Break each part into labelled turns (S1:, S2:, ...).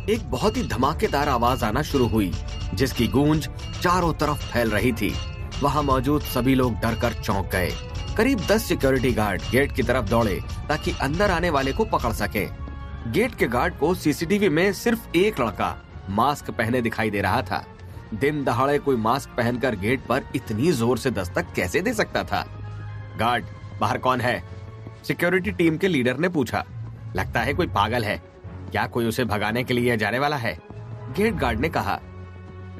S1: एक बहुत ही धमाकेदार आवाज आना शुरू हुई, जिसकी गूंज चारों तरफ फैल रही थी। वहां मौजूद सभी लोग डरकर चौंक गए। करीब 10 सिक्योरिटी गार्ड गेट की तरफ दौड़े ताकि अंदर आने वाले को पकड़ सके। गेट के गार्ड को सीसीटीवी में सिर्फ एक लड़का मास्क पहने दिखाई दे रहा था। दिन दहाड़े कोई मास्क पहनकर गेट पर इतनी जोर से दस्तक कैसे दे सकता था? गार्ड, बाहर कौन है? सिक्योरिटी टीम के लीडर ने पूछा। लगता है कोई पागल है। क्या कोई उसे भगाने के लिए जाने वाला है? गेट गार्ड ने कहा।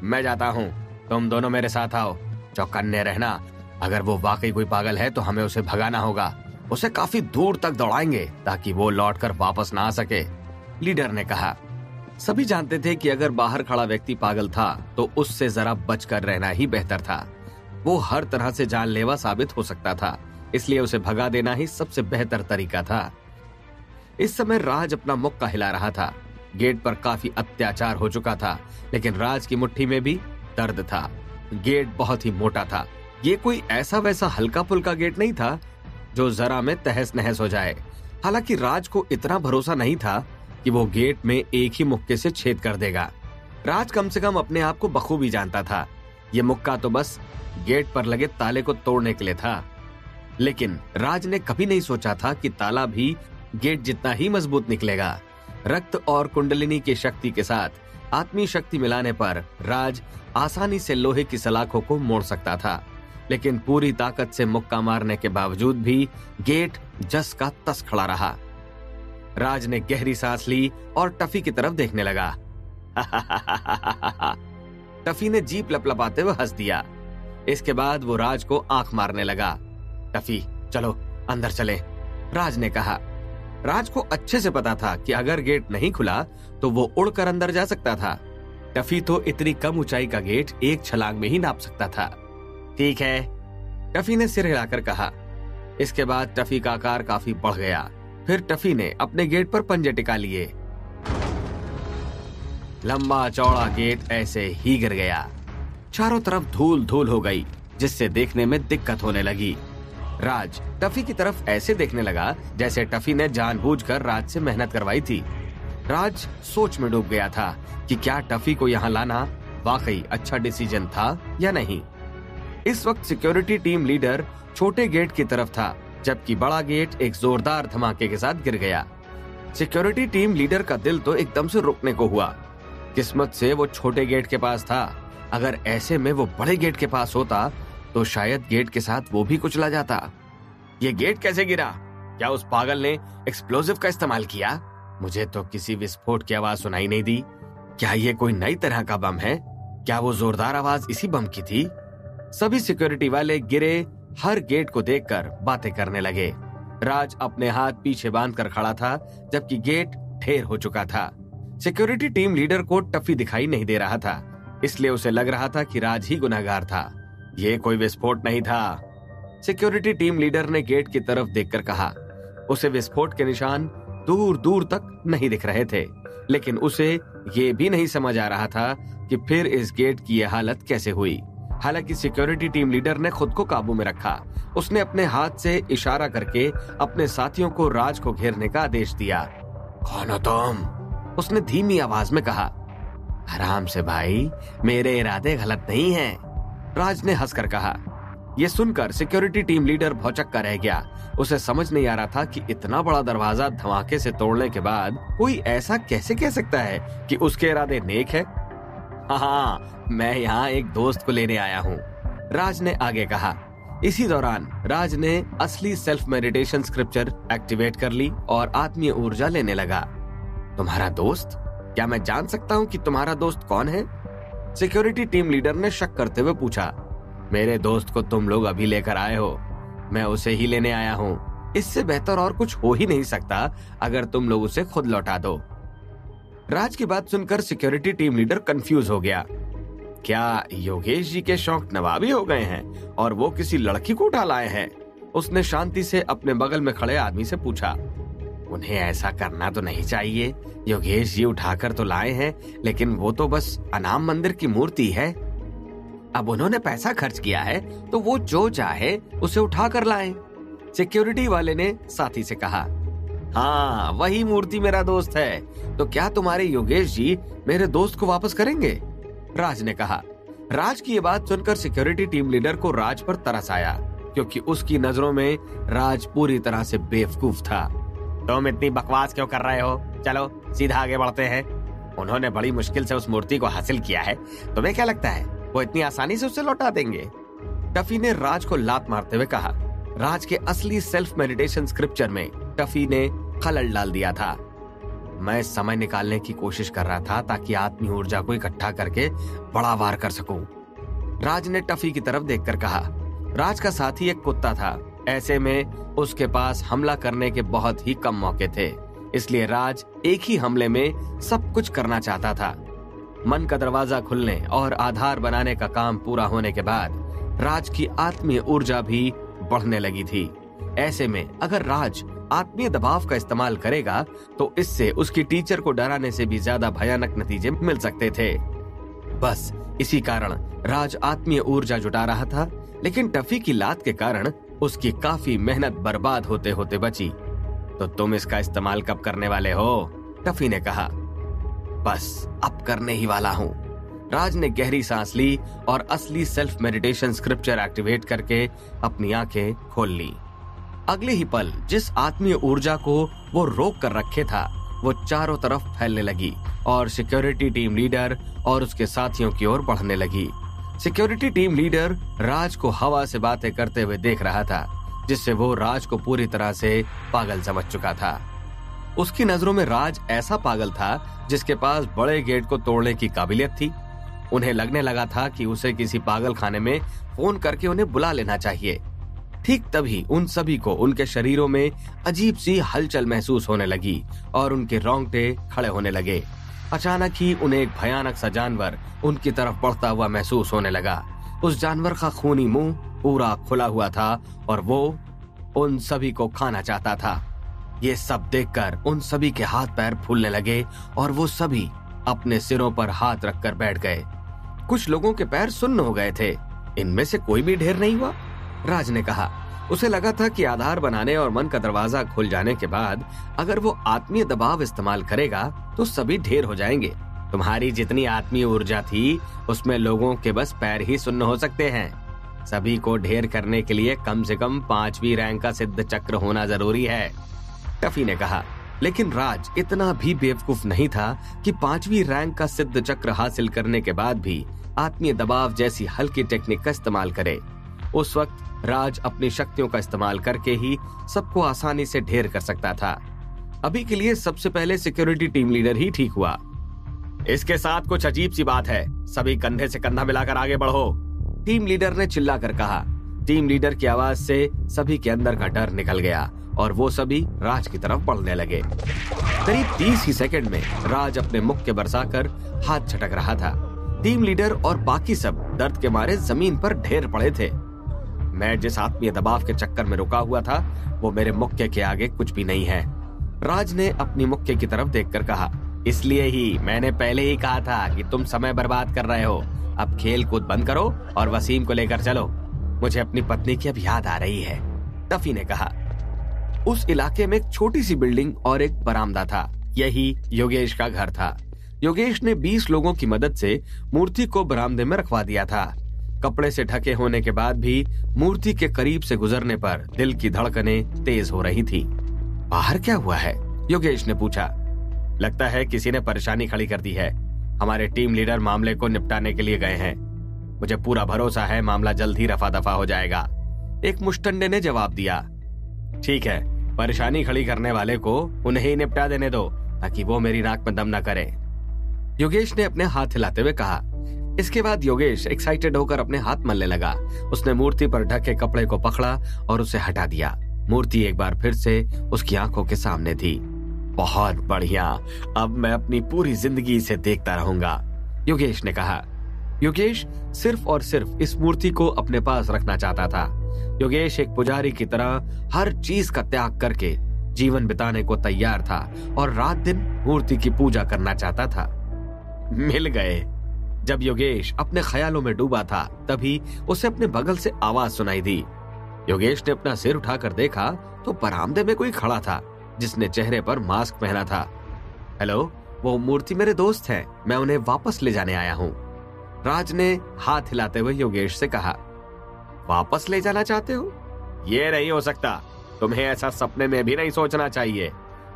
S1: मैं जाता हूँ, तुम दोनों मेरे साथ आओ। चौकन्ने रहना, अगर वो वाकई कोई पागल है तो हमें उसे भगाना होगा। उसे काफी दूर तक दौड़ाएंगे ताकि वो लौटकर वापस ना आ सके, लीडर ने कहा। सभी जानते थे कि अगर बाहर खड़ा व्यक्ति पागल था तो उससे जरा बचकर रहना ही बेहतर था। वो हर तरह से जानलेवा साबित हो सकता था, इसलिए उसे भगा देना ही सबसे बेहतर तरीका था। इस समय राज अपना मुक्का हिला रहा था। गेट पर काफी अत्याचार हो चुका था, लेकिन राज की मुट्ठी में भी दर्द था। गेट बहुत ही मोटा था। ये कोई ऐसा वैसा हल्का फुल्का गेट नहीं था जो जरा में तहस नहस हो जाए। हालांकि राज को इतना भरोसा नहीं था कि वो गेट में एक ही मुक्के से छेद कर देगा। राज कम से कम अपने आप को बखूबी जानता था। ये मुक्का तो बस गेट पर लगे ताले को तोड़ने के लिए था, लेकिन राज ने कभी नहीं सोचा था कि ताला भी गेट जितना ही मजबूत निकलेगा। रक्त और कुंडलिनी की शक्ति के साथ आत्मी शक्ति मिलाने पर राज आसानी से लोहे की सलाखों को मोड़ सकता था, लेकिन पूरी ताकत से मुक्का मारने के बावजूद भी गेट जस का तस खड़ा रहा। राज ने गहरी सांस ली और टफी की तरफ देखने लगा। टफी ने जीप लपलपाते हुए हंस दिया। इसके बाद वो राज को आंख मारने लगा। टफी, चलो अंदर चले, राज ने कहा। राज को अच्छे से पता था कि अगर गेट नहीं खुला तो वो उड़कर अंदर जा सकता था। टफी तो इतनी कम ऊंचाई का गेट एक छलांग में ही नाप सकता था। ठीक है, टफी ने सिर हिलाकर कहा। इसके बाद टफी का आकार काफी बढ़ गया। फिर टफी ने अपने गेट पर पंजे टिका लिए। लंबा चौड़ा गेट ऐसे ही गिर गया। चारों तरफ धूल धूल हो गई, जिससे देखने में दिक्कत होने लगी। राज टफी की तरफ ऐसे देखने लगा जैसे टफी ने जानबूझकर राज से मेहनत करवाई थी। राज सोच में डूब गया था कि क्या टफी को यहाँ लाना वाकई अच्छा डिसीजन था या नहीं। इस वक्त सिक्योरिटी टीम लीडर छोटे गेट की तरफ था, जबकि बड़ा गेट एक जोरदार धमाके के साथ गिर गया। सिक्योरिटी टीम लीडर का दिल तो एकदम से रुकने को हुआ। किस्मत से वो छोटे गेट के पास था। अगर ऐसे में वो बड़े गेट के पास होता तो शायद गेट के साथ वो भी कुचला जाता। ये गेट कैसे गिरा? क्या उस पागल ने एक्सप्लोजिव का इस्तेमाल किया? मुझे तो किसी विस्फोट की आवाज सुनाई नहीं दी। क्या ये कोई नई तरह का बम है? क्या वो जोरदार आवाज इसी बम की थी? सभी सिक्योरिटी वाले गिरे हर गेट को देखकर बातें करने लगे। राज अपने हाथ पीछे बांधकर खड़ा था, जबकि गेट ढेर हो चुका था। सिक्योरिटी टीम लीडर को टफी दिखाई नहीं दे रहा था, इसलिए उसे लग रहा था कि राज ही गुनहगार था। ये कोई विस्फोट नहीं था, सिक्योरिटी टीम लीडर ने गेट की तरफ देखकर कहा। उसे विस्फोट के निशान दूर दूर तक नहीं दिख रहे थे, लेकिन उसे ये भी नहीं समझ आ रहा था कि फिर इस गेट की यह हालत कैसे हुई। हालांकि सिक्योरिटी टीम लीडर ने खुद को काबू में रखा। उसने अपने हाथ से इशारा करके अपने साथियों को राज को घेरने का आदेश दिया। कौन हो तुम? उसने धीमी आवाज में कहा। आराम से भाई, मेरे इरादे गलत नहीं हैं, राज ने हंसकर कहा। यह सुनकर सिक्योरिटी टीम लीडर भौचक्का रह गया। उसे समझ नहीं आ रहा था कि इतना बड़ा दरवाजा धमाके से तोड़ने के बाद कोई ऐसा कैसे कह सकता है कि उसके इरादे नेक है। हाँ, मैं यहाँ एक दोस्त को लेने आया हूँ, राज ने आगे कहा। इसी दौरान राज ने असली सेल्फ मेडिटेशन स्क्रिप्चर एक्टिवेट कर ली और आत्मीय ऊर्जा लेने लगा। तुम्हारा दोस्त? क्या मैं जान सकता हूँ कि तुम्हारा दोस्त कौन है? सिक्योरिटी टीम लीडर ने शक करते हुए पूछा। मेरे दोस्त को तुम लोग अभी लेकर आए हो, मैं उसे ही लेने आया हूँ। इससे बेहतर और कुछ हो ही नहीं सकता अगर तुम लोग उसे खुद लौटा दो। राज की बात सुनकर सिक्योरिटी टीम लीडर कंफ्यूज हो गया। क्या योगेश जी के शौक नवाबी हो गए हैं और वो किसी लड़की को उठा लाए हैं? उसने शांति से अपने बगल में खड़े आदमी से पूछा। उन्हें ऐसा करना तो नहीं चाहिए, योगेश जी उठाकर तो लाए हैं, लेकिन वो तो बस अनाम मंदिर की मूर्ति है। अब उन्होंने पैसा खर्च किया है तो वो जो चाहे उसे उठा कर लाए, सिक्योरिटी वाले ने साथी से कहा। हाँ, वही मूर्ति मेरा दोस्त है। तो क्या तुम्हारे योगेश जी मेरे दोस्त को वापस करेंगे? राज ने कहा। राज की ये बात सुनकर सिक्योरिटी टीम लीडर को राज पर तरस आया, क्योंकि उसकी नजरों में राज पूरी तरह से बेवकूफ था। तुम इतनी बकवास क्यों कर रहे हो? चलो सीधा आगे बढ़ते हैं। उन्होंने बड़ी मुश्किल से उस मूर्ति को हासिल किया है, तुम्हें क्या लगता है वो इतनी आसानी से उसे लौटा देंगे? टफी ने राज को लात मारते हुए कहा। राज के असली सेल्फ मेडिटेशन स्क्रिप्चर में टफी ने खलल डाल दिया था। मैं समय निकालने की कोशिश कर रहा था ताकि आत्मी ऊर्जा को इकट्ठा करके बड़ा वार कर सकूं। राज ने टफी की तरफ देखकर कहा। राज का साथी एक कुत्ता था, ऐसे में उसके पास हमला करने के बहुत ही कम मौके थे, इसलिए राज एक ही हमले में सब कुछ करना चाहता था। मन का दरवाजा खुलने और आधार बनाने का काम पूरा होने के बाद राज की आत्मीय ऊर्जा भी बढ़ने लगी थी। ऐसे में अगर राज आत्मीय दबाव का इस्तेमाल करेगा तो इससे उसकी टीचर को डराने से भी ज्यादा भयानक नतीजे मिल सकते थे। बस इसी कारण राज आत्मीय ऊर्जा जुटा रहा था, लेकिन टफी की लात के कारण उसकी काफी मेहनत बर्बाद होते होते बची। तो तुम इसका इस्तेमाल कब करने वाले हो? टफी ने कहा। बस अब करने ही वाला हूँ। राज ने गहरी सांस ली और असली सेल्फ मेडिटेशन स्क्रिप्चर एक्टिवेट करके अपनी आंखें खोल ली। अगले ही पल जिस आत्मीय ऊर्जा को वो रोक कर रखे था वो चारों तरफ फैलने लगी और सिक्योरिटी टीम लीडर और उसके साथियों की ओर बढ़ने लगी। सिक्योरिटी टीम लीडर राज को हवा से बातें करते हुए देख रहा था, जिससे वो राज को पूरी तरह से पागल समझ चुका था। उसकी नजरों में राज ऐसा पागल था जिसके पास बड़े गेट को तोड़ने की काबिलियत थी। उन्हें लगने लगा था कि उसे किसी पागल खाने में फोन करके उन्हें बुला लेना चाहिए। ठीक तभी उन सभी को उनके शरीरों में अजीब सी हलचल महसूस होने लगी और उनके रोंगटे खड़े होने लगे। अचानक ही उन्हें एक भयानक सा जानवर उनकी तरफ बढ़ता हुआ महसूस होने लगा। उस जानवर का खूनी मुंह पूरा खुला हुआ था और वो उन सभी को खाना चाहता था। ये सब देखकर उन सभी के हाथ पैर फूलने लगे और वो सभी अपने सिरों पर हाथ रखकर बैठ गए। कुछ लोगों के पैर सुन्न हो गए थे। इनमें से कोई भी ढेर नहीं हुआ, राज ने कहा। उसे लगा था कि आधार बनाने और मन का दरवाजा खुल जाने के बाद अगर वो आत्मीय दबाव इस्तेमाल करेगा तो सभी ढेर हो जाएंगे। तुम्हारी जितनी आत्मीय ऊर्जा थी उसमें लोगों के बस पैर ही सुन्न हो सकते हैं। सभी को ढेर करने के लिए कम से कम 5वीं रैंक का सिद्ध चक्र होना जरूरी है, टफी ने कहा। लेकिन राज इतना भी बेवकूफ नहीं था कि 5वीं रैंक का सिद्ध चक्र हासिल करने के बाद भी आत्मीय दबाव जैसी हल्की टेक्निक का इस्तेमाल करे। उस वक्त राज अपनी शक्तियों का इस्तेमाल करके ही सबको आसानी से ढेर कर सकता था। अभी के लिए सबसे पहले सिक्योरिटी टीम लीडर ही ठीक हुआ। इसके साथ कुछ अजीब सी बात है, सभी कंधे से कंधा मिलाकर आगे बढ़ो, टीम लीडर ने चिल्लाकर कहा। टीम लीडर की आवाज से सभी के अंदर का डर निकल गया और वो सभी राज की तरफ बढ़ने लगे। करीब 30 ही सेकंड में राज अपने मुक्के बरसाकर हाथ झटक रहा था। टीम लीडर और बाकी सब दर्द के मारे जमीन पर ढेर पड़े थे। मैं जिस आत्मीय दबाव के चक्कर में रुका हुआ था वो मेरे मुक्के के आगे कुछ भी नहीं है, राज ने अपनी मुक्के की तरफ देखकर कहा। इसलिए ही मैंने पहले ही कहा था कि तुम समय बर्बाद कर रहे हो। अब खेल कूद बंद करो और वसीम को लेकर चलो। मुझे अपनी पत्नी की अब याद आ रही है, टफी ने कहा। उस इलाके में एक छोटी सी बिल्डिंग और एक बरामदा था। यही योगेश का घर था। योगेश ने 20 लोगों की मदद से मूर्ति को बरामदे में रखवा दिया था। कपड़े से ढके होने के बाद भी मूर्ति के करीब से गुजरने पर दिल की धड़कनें तेज हो रही थी। बाहर क्या हुआ है? योगेश ने पूछा। लगता है किसी ने परेशानी खड़ी कर दी है। हमारे टीम लीडर मामले को निपटाने के लिए गए हैं। मुझे पूरा भरोसा है मामला जल्द ही रफा दफा हो जाएगा, एक मुश्तंडे ने जवाब दिया। ठीक है, परेशानी खड़ी करने वाले को उन्हें ही निपटा देने दो ताकि वो मेरी नाक में दम न करे, योगेश ने अपने हाथ हिलाते हुए कहा। इसके बाद योगेश एक्साइटेड होकर अपने हाथ मलने लगा। उसने मूर्ति पर ढके कपड़े को पकड़ा और उसे हटा दिया। मूर्ति एक बार फिर से उसकी आंखों के सामने थी। बहुत बढ़िया, अब मैं अपनी पूरी जिंदगी इसे देखता रहूंगा, योगेश ने कहा। योगेश सिर्फ और सिर्फ इस मूर्ति को अपने पास रखना चाहता था। योगेश एक पुजारी की तरह हर चीज का त्याग करके जीवन बिताने को तैयार था और रात दिन मूर्ति की पूजा करना चाहता था। मिल गए। जब योगेश अपने ख्यालों में डूबा था तभी उसे अपने बगल से आवाज सुनाई दी। योगेश ने अपना सिर उठाकर देखा तो बरामदे में कोई खड़ा था। जिसने चेहरे पर मास्क पहना था। हेलो, वो मूर्ति मेरे दोस्त हैं, मैं उन्हें वापस ले जाने आया हूँ। राज ने हाथ हिलाते हुए योगेश से कहा। वापस ले जाना चाहते हो? ये नहीं हो सकता, तुम्हें ऐसा सपने में भी नहीं सोचना चाहिए।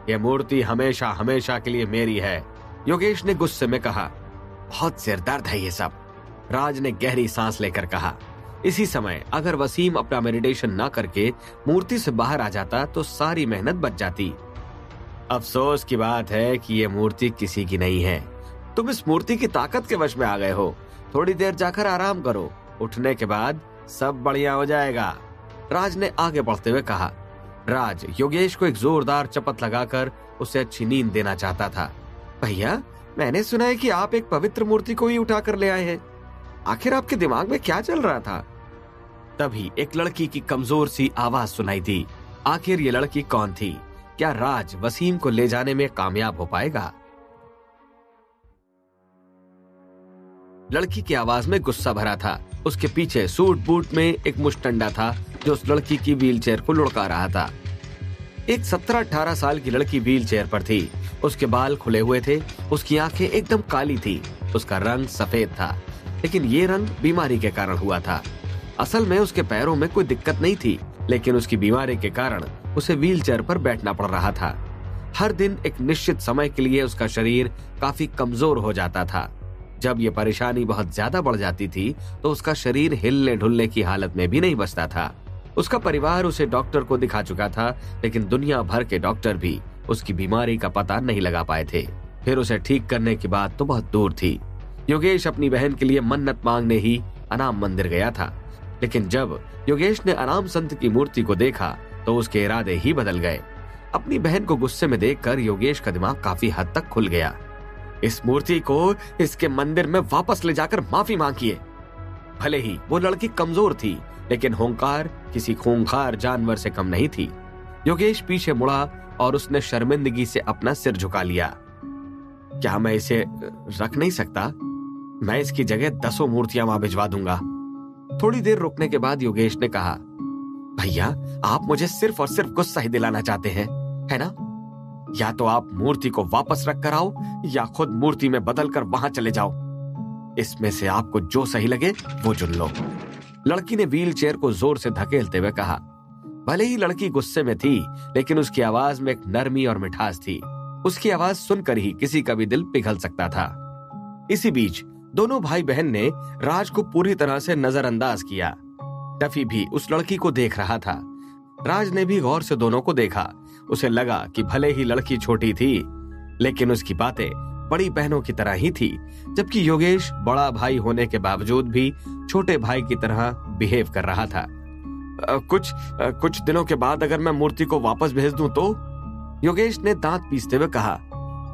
S1: ये मूर्ति हमेशा हमेशा के लिए मेरी है, योगेश ने गुस्से में कहा। बहुत सिरदर्द है ये सब, राज ने गहरी सांस लेकर कहा। इसी समय अगर वसीम अपना मेडिटेशन ना करके मूर्ति से बाहर आ जाता तो सारी मेहनत बच जाती। अफसोस की बात है कि ये मूर्ति किसी की नहीं है। तुम इस मूर्ति की ताकत के वश में आ गए हो। थोड़ी देर जाकर आराम करो, उठने के बाद सब बढ़िया हो जाएगा, राज ने आगे बढ़ते हुए कहा। राज योगेश को एक जोरदार चपत लगाकर उसे अच्छी नींद देना चाहता था। भैया, मैंने सुना है कि आप एक पवित्र मूर्ति को ही उठा कर ले आए हैं। आखिर आपके दिमाग में क्या चल रहा था? तभी एक लड़की की कमजोर सी आवाज सुनाई दी। आखिर ये लड़की कौन थी? क्या राज वसीम को ले जाने में कामयाब हो पाएगा? लड़की की आवाज में गुस्सा भरा था। उसके पीछे सूट बूट में एक मुश्तंडा था जो उस लड़की की व्हीलचेयर को लुढ़का रहा था। एक 17-18 साल की लड़की व्हीलचेयर पर थी। उसके बाल खुले हुए थे, उसकी आंखें एकदम काली थी, उसका रंग सफेद था, लेकिन ये रंग बीमारी के कारण हुआ था। असल में उसके पैरों में कोई दिक्कत नहीं थी, लेकिन उसकी बीमारी के कारण उसे व्हीलचेयर पर बैठना पड़ रहा था। हर दिन एक निश्चित समय के लिए उसका शरीर काफी कमजोर हो जाता था। जब ये परेशानी बहुत ज्यादा बढ़ जाती थी तो उसका शरीर हिलने ढुलने की हालत में भी नहीं बचता था। उसका परिवार उसे डॉक्टर को दिखा चुका था, लेकिन दुनिया भर के डॉक्टर भी उसकी बीमारी का पता नहीं लगा पाए थे। फिर उसे ठीक करने की बात तो बहुत दूर थी। योगेश अपनी बहन के लिए मन्नत मांगने ही अनाम मंदिर गया था, लेकिन जब योगेश ने अनाम संत की मूर्ति को देखा तो उसके इरादे ही बदल गए। अपनी बहन को गुस्से में देखकर योगेश का दिमाग काफी हद तक खुल गया। इस मूर्ति को इसके मंदिर में वापस ले जाकर माफी मांगिए। भले ही वो लड़की कमजोर थी, लेकिन होंकार किसी खूंखार जानवर से कम नहीं थी। योगेश पीछे मुड़ा और उसने शर्मिंदगी से अपना सिर झुका लिया। क्या मैं इसे रख नहीं सकता? मैं इसकी जगह 10 मूर्तियां वहां भिजवा दूंगा। थोड़ी देर रुकने के बाद योगेश ने कहा, भैया, आप मुझे सिर्फ और सिर्फ गुस्सा ही दिलाना चाहते हैं, है ना? या तो आप मूर्ति को वापस रख कर आओ या खुद मूर्ति में बदल कर वहां चले जाओ। इसमें से आपको जो सही लगे वो चुन लो, लड़की ने व्हीलचेयर को जोर से धकेलते हुए कहा। भले ही लड़की गुस्से में थी, लेकिन उसकी आवाज में एक नरमी और मिठास थी। उसकी आवाज सुनकर ही किसी का भी दिल पिघल सकता था। इसी बीच दोनों भाई बहन ने राज को पूरी तरह से नजरअंदाज किया। टफी भी उस लड़की को देख रहा था। राज ने भी गौर से दोनों को देखा। उसे लगा कि भले ही लड़की छोटी थी, लेकिन उसकी बातें बड़ी बहनों की तरह ही थी, जबकि योगेश बड़ा भाई होने के बावजूद भी छोटे भाई की तरह बिहेव कर रहा था। कुछ दिनों के बाद अगर मैं मूर्ति को वापस भेज दूं तो? योगेश ने दांत पीसते हुए कहा।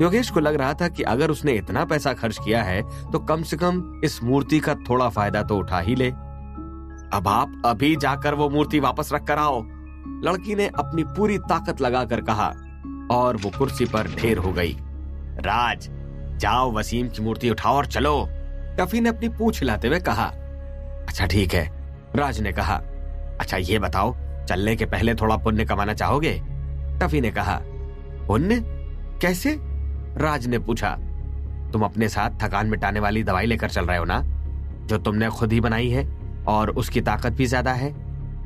S1: योगेश को लग रहा था कि अगर उसने इतना पैसा खर्च किया है तो कम से कम इस मूर्ति का थोड़ा फायदा तो उठा ही ले। अब आप अभी जाकर वो मूर्ति वापस रख कर आओ, लड़की ने अपनी पूरी ताकत लगाकर कहा, और वो कुर्सी पर ढेर हो गई। राज, जाओ वसीम की मूर्ति उठाओ और चलो, टफी ने अपनी पूंछ हिलाते हुए कहा। अच्छा ठीक है, राज ने कहा। अच्छा ये बताओ, चलने के पहले थोड़ा पुण्य कमाना चाहोगे? टफी ने कहा। पुण्य? कैसे? राज ने पूछा। तुम अपने साथ थकान मिटाने वाली दवाई लेकर चल रहे हो ना, जो तुमने खुद ही बनाई है और उसकी ताकत भी ज्यादा है?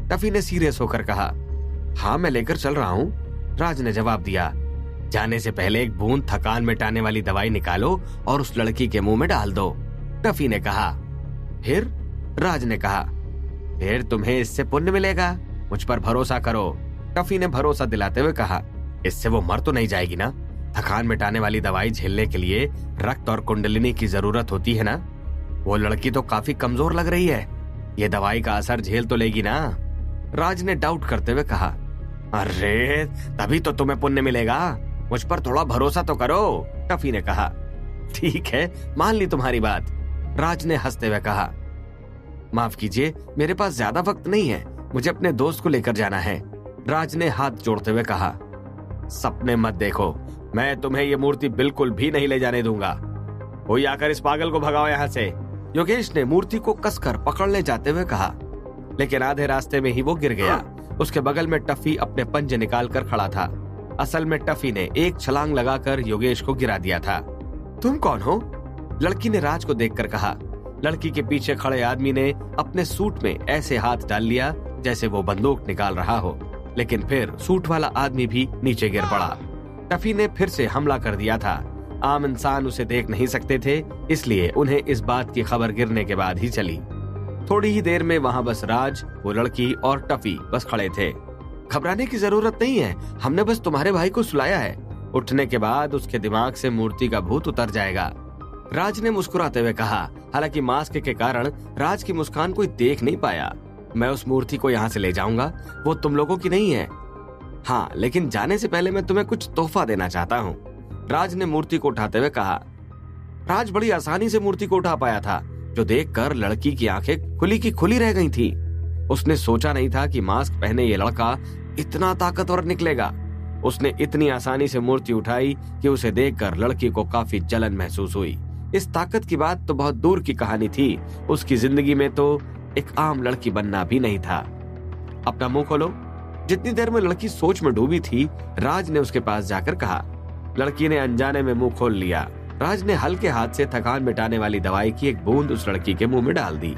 S1: टफी ने सीरियस होकर कहा। हाँ मैं लेकर चल रहा हूँ, राज ने जवाब दिया। जाने से पहले एक बूंद थकान मिटाने वाली दवाई निकालो और उस लड़की के मुंह में डाल दो, टफी ने कहा। फिर? राज ने कहा। फिर तुम्हें इससे पुण्य मिलेगा, मुझ पर भरोसा करो, टफी ने भरोसा दिलाते हुए कहा। इससे वो मर तो नहीं जाएगी ना? थकान मिटाने वाली दवाई झेलने के लिए रक्त और कुंडलिनी की जरूरत होती है ना? वो लड़की तो काफी कमजोर लग रही है, ये दवाई का असर झेल तो लेगी ना? राज ने डाउट करते हुए कहा। अरे तभी तो तुम्हें पुण्य मिलेगा, मुझ पर थोड़ा भरोसा तो करो, टफी ने कहा। ठीक है, मान ली तुम्हारी बात, राज ने हंसते हुए कहा। माफ कीजिए, मेरे पास ज्यादा वक्त नहीं है, मुझे अपने दोस्त को लेकर जाना है, राज ने हाथ जोड़ते हुए कहा। सपने मत देखो, मैं तुम्हें ये मूर्ति बिल्कुल भी नहीं ले जाने दूंगा। कोई आकर इस पागल को भगाओ यहाँ से, योगेश ने मूर्ति को कसकर पकड़ ले जाते हुए कहा। लेकिन आधे रास्ते में ही वो गिर गया। उसके बगल में टफी अपने पंजे निकाल कर खड़ा था। असल में टफी ने एक छलांग लगाकर योगेश को गिरा दिया था। तुम कौन हो? लड़की ने राज को देखकर कहा। लड़की के पीछे खड़े आदमी ने अपने सूट में ऐसे हाथ डाल लिया जैसे वो बंदूक निकाल रहा हो, लेकिन फिर सूट वाला आदमी भी नीचे गिर पड़ा। टफी ने फिर से हमला कर दिया था। आम इंसान उसे देख नहीं सकते थे, इसलिए उन्हें इस बात की खबर गिरने के बाद ही चली। थोड़ी ही देर में वहाँ बस राज, वो लड़की और टफी बस खड़े थे। घबराने की जरूरत नहीं है, हमने बस तुम्हारे भाई को सुलाया है। उठने के बाद उसके दिमाग से मूर्ति का भूत उतर जाएगा, राज ने मुस्कुराते हुए कहा। हालांकि मास्क के कारण राज की मुस्कान कोई देख नहीं पाया। मैं उस मूर्ति को यहाँ से ले जाऊंगा, वो तुम लोगों की नहीं है। हाँ, लेकिन जाने से पहले मैं तुम्हें कुछ तोहफा देना चाहता हूँ, राज ने मूर्ति को उठाते हुए कहा। राज बड़ी आसानी से मूर्ति को उठा पाया था, जो देखकर लड़की की आंखें खुली की खुली रह गई थी। उसने सोचा नहीं था कि मास्क पहने ये लड़का इतना ताकतवर निकलेगा। उसने इतनी आसानी से मूर्ति उठाई कि उसे देखकर लड़की को काफी जलन महसूस हुई। इस ताकत की बात तो बहुत दूर की कहानी थी, उसकी जिंदगी में तो एक आम लड़की बनना भी नहीं था। अपना मुंह खोलो। जितनी देर में लड़की सोच में डूबी थी, राज ने उसके पास जाकर कहा। लड़की ने अनजाने में मुंह खोल लिया। राज ने हल्के हाथ से थकान मिटाने वाली दवाई की एक बूंद उस लड़की के मुंह में डाल दी।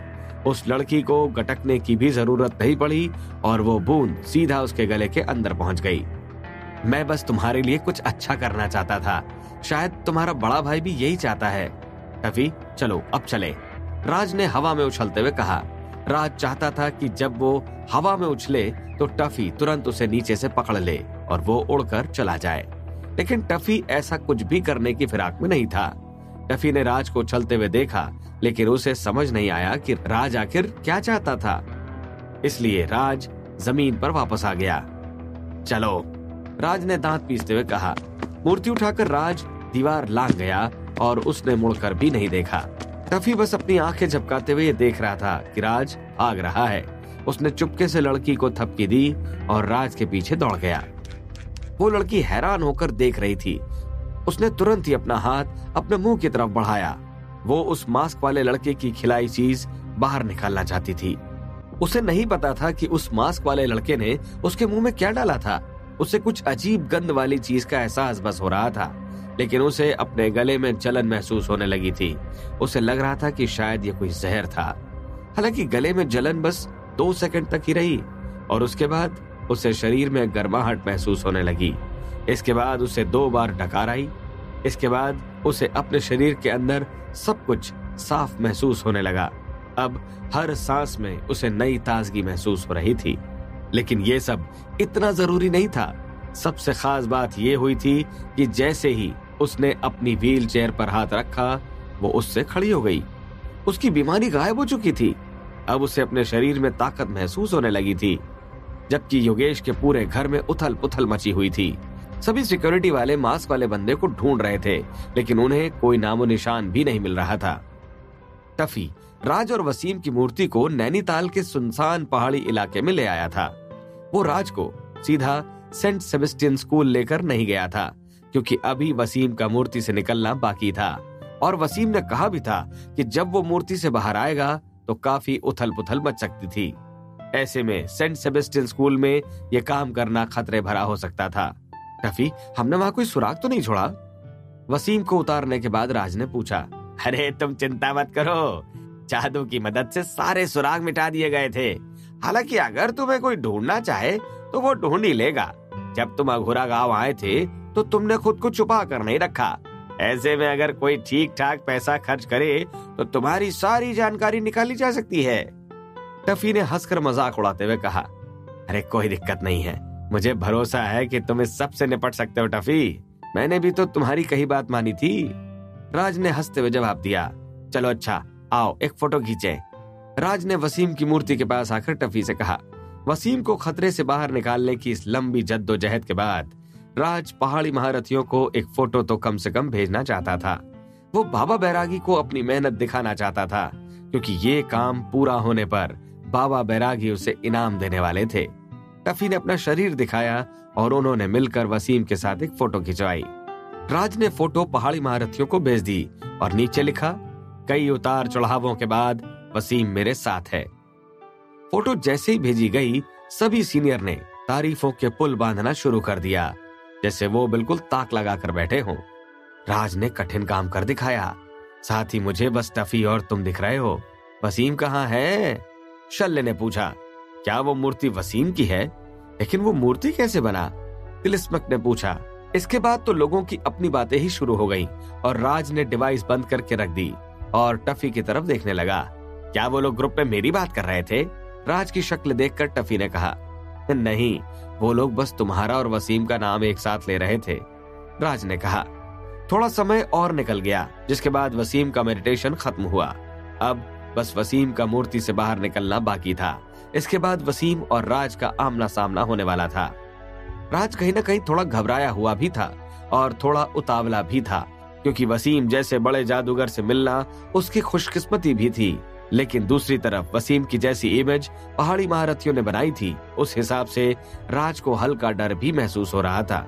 S1: उस लड़की को गटकने की भी जरूरत नहीं पड़ी और वो बूंद सीधा उसके गले के अंदर पहुंच गई। मैं बस तुम्हारे लिए कुछ अच्छा करना चाहता था, शायद तुम्हारा बड़ा भाई भी यही चाहता है। टफी, चलो अब चले, राज ने हवा में उछलते हुए कहा। राज चाहता था कि जब वो हवा में उछले तो टफी तुरंत उसे नीचे से पकड़ ले और वो उड़कर चला जाए, लेकिन टफी ऐसा कुछ भी करने की फिराक में नहीं था। टफी ने राज को उछलते हुए देखा, लेकिन उसे समझ नहीं आया कि राज आखिर क्या चाहता था, इसलिए राज जमीन पर वापस आ गया। चलो, राज ने दांत पीसते हुए कहा। मूर्ति उठाकर राज दीवार लांग गया और उसने मुड़कर भी नहीं देखा। टफी बस अपनी आंखें झपकाते हुए देख रहा था कि राज भाग रहा है। उसने चुपके से लड़की को थपकी दी और राज के पीछे दौड़ गया। वो लड़की हैरान होकर देख रही थी। उसने तुरंत ही अपना हाथ अपने मुंह की तरफ बढ़ाया। वो उस मास्क वाले लड़के की खिलाई चीज बाहर निकालना चाहती थी। उसे नहीं पता था कि उस मास्क वाले लड़के ने उसके मुंह में क्या डाला था। उसे कुछ अजीब गंध वाली चीज का एहसास बस हो रहा था, लेकिन उसे अपने गले में जलन महसूस होने लगी थी। उसे लग रहा था कि शायद ये कोई जहर था। हालांकि गले में जलन बस 2 सेकंड तक ही रही और उसके बाद उसे शरीर में गर्माहट महसूस होने लगी। इसके बाद उसे 2 बार डकार आई। इसके बाद उसे अपने शरीर के अंदर सब कुछ साफ महसूस होने लगा। अब हर सांस में उसे नई ताजगी महसूस हो रही थी, लेकिन ये सब इतना जरूरी नहीं था। सबसे खास बात ये हुई थी कि जैसे ही उसने अपनी व्हील चेयर पर हाथ रखा, वो उससे खड़ी हो गई। उसकी बीमारी गायब हो चुकी थी। अब उसे अपने शरीर में ताकत महसूस होने लगी थी, जबकि योगेश के पूरे घर में उथल पुथल मची हुई थी। सभी सिक्योरिटी वाले मास्क वाले बंदे को ढूंढ रहे थे, लेकिन उन्हें कोई नामो निशान भी नहीं मिल रहा था। टफी राज और वसीम की मूर्ति को नैनीताल के सुनसान पहाड़ी इलाके में ले आया था। वो राज को सीधा सेंट सेबेस्टियन स्कूल लेकर नहीं गया था, क्योंकि अभी वसीम का मूर्ति से निकलना बाकी था और वसीम ने कहा भी था कि जब वो मूर्ति से बाहर आएगा तो काफी उथल पुथल मच सकती थी। ऐसे में सेंट सेबेस्टियन स्कूल में यह काम करना खतरे भरा हो सकता था। टफी, हमने वहां कोई सुराग तो नहीं छोड़ा? वसीम को उतारने के बाद राज ने पूछा। अरे तुम चिंता मत करो, जादू की मदद से सारे सुराग मिटा दिए गए थे। हालांकि अगर तुम्हें कोई ढूंढना चाहे तो वो ढूंढ ही लेगा। जब तुम अघोरा गांव आए थे तो तुमने खुद को छुपा कर नहीं रखा। ऐसे में अगर कोई ठीक ठाक पैसा खर्च करे तो तुम्हारी सारी जानकारी निकाली जा सकती है। टफी ने हंसकर मजाक उड़ाते हुए कहा। अरे कोई दिक्कत नहीं है, मुझे भरोसा है कि तुम इस सब से निपट सकते हो टफी। मैंने भी तो तुम्हारी कही बात मानी थी। राज ने हंसते हुए जवाब दिया। चलो अच्छा, आओ एक फोटो खींचे। राज ने वसीम की मूर्ति के पास आकर टफी से कहा। वसीम को खतरे से बाहर निकालने की इस लंबी जद्दोजहद के बाद राज पहाड़ी महारथियों को एक फोटो तो कम से कम भेजना चाहता था। वो बाबा बैरागी को अपनी मेहनत दिखाना चाहता था, क्योंकि ये काम पूरा होने पर बाबा बैरागी उसे इनाम देने वाले थे। टफी ने अपना शरीर दिखाया और उन्होंने मिलकर वसीम के साथ एक फोटो खिंचवाई। राज ने फोटो पहाड़ी महारथियों को भेज दी और नीचे लिखा, कई उतार चढ़ावों के बाद वसीम मेरे साथ है। फोटो जैसे ही भेजी गई, सभी सीनियर ने तारीफों के पुल बांधना शुरू कर दिया। जैसे वो बिल्कुल ताक लगा कर बैठे हों। राज ने कठिन काम कर दिखाया। साथ ही मुझे बस टफी और तुम दिख रहे हो। वसीम कहाँ है? शल्य ने पूछा। क्या वो मूर्ति वसीम की है? लेकिन वो मूर्ति कैसे बना? तिलिस्मक ने पूछा। इसके बाद तो लोगों की अपनी बातें ही शुरू हो गईं और राज ने डिवाइस बंद करके रख दी और टफी की तरफ देखने लगा। क्या वो लोग ग्रुप में मेरी बात कर रहे थे? राज की शक्ल देखकर टफी ने कहा। नहीं, वो लोग बस तुम्हारा और वसीम का नाम एक साथ ले रहे थे, राज ने कहा। थोड़ा समय और निकल गया, जिसके बाद वसीम का मेडिटेशन खत्म हुआ। अब बस वसीम का मूर्ति से बाहर निकलना बाकी था। इसके बाद वसीम और राज का आमना सामना होने वाला था। राज कहीं ना कहीं थोड़ा घबराया हुआ भी था और थोड़ा उतावला भी था, क्योंकि वसीम जैसे बड़े जादूगर से मिलना उसकी खुशकिस्मती भी थी। लेकिन दूसरी तरफ वसीम की जैसी इमेज पहाड़ी महारथियों ने बनाई थी, उस हिसाब से राज को हल्का डर भी महसूस हो रहा था।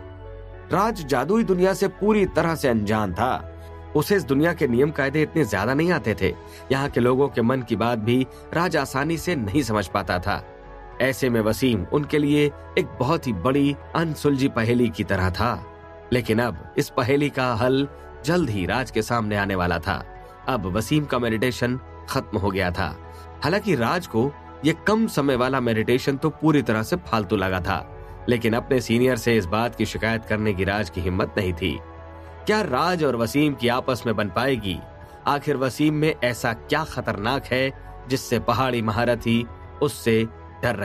S1: राज जादुई दुनिया से पूरी तरह से अनजान था। उसे इस दुनिया के नियम कायदे इतने ज्यादा नहीं आते थे। यहाँ के लोगों के मन की बात भी राज आसानी से नहीं समझ पाता था। ऐसे में वसीम उनके लिए एक बहुत ही बड़ी अनसुलझी पहेली की तरह था। लेकिन अब इस पहेली का हल जल्द ही राज के सामने आने वाला था। अब वसीम का मेडिटेशन खत्म हो गया था। हालांकि राज को यह कम समय वाला मेडिटेशन तो पूरी तरह से फालतू लगा था, लेकिन अपने सीनियर से इस बात की शिकायत करने की राज की हिम्मत नहीं थी। क्या राज और वसीम की आपस में बन पाएगी? आखिर वसीम में ऐसा क्या खतरनाक है जिससे पहाड़ी महारथी उससे डर